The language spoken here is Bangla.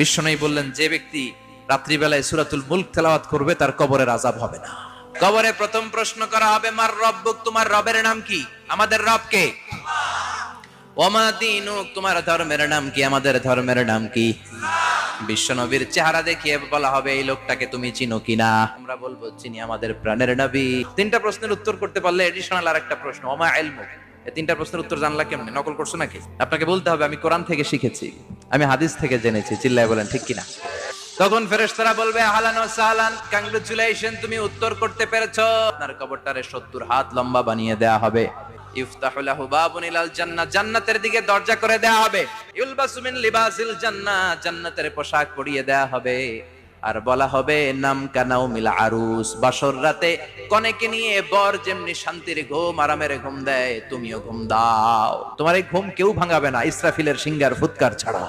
বিশ্বনবী বললেন, যে ব্যক্তি রাত্রিবেলায় সূরাতুল মুলক তেলাওয়াত করবে তার কবরের আযাব হবে না। কবরে প্রথম প্রশ্ন করা হবে, মার রব্বুক, তোমার রবের নাম কি? আমাদের রব কে? ওমা দীনুক, তোমার ধর্মের নাম কি? আমাদের ধর্মের নাম কি? বিশ্বনবীর চেহারা দেখিয়ে বলা হবে, এই লোকটাকে তুমি চিনো কিনা? আমরা বলবো চিনি, আমাদের প্রাণের নবী। তিনটা প্রশ্নের উত্তর করতে পারলে এডিশনাল আরেকটা প্রশ্ন, ওমা ইলমুক। এই তিনটা প্রশ্নের উত্তর জানলা কেমনে? নকল করছো নাকি? আপনাকে বলতে হবে, আমি কোরআন থেকে শিখেছি, আমি হাদিস থেকে জেনেছি। চিল্লায় বলেন ঠিক কিনা? তখন ফেরেশতারা বলবে, আহলান ওয়া সাহলান, কংগ্রাচুলেশন, তুমি উত্তর করতে পেরেছো। আপনার কবরটারে 70 হাত লম্বা বানিয়ে দেয়া হবে। ইফতাহু লাহু বাবুন ইলাল জান্নাহ, জান্নাতের দিকে দরজা করে দেয়া হবে। ইউলবাসু মিন লিবাসিল জান্নাহ, জান্নাতের পোশাক পরিয়ে দেয়া হবে। আর বলা হবে, নাম কানাও মিল আরুস, বাসর রাতে কনেকে নিয়ে বর যেমনি শান্তির ঘুম, আরামের ঘুম দেয়, তুমিও ঘুম দাও। তোমার এই ঘুম কেউ ভাঙাবে না, ইসরাফিলের সিঙ্গার ফুৎকার ছাড়া।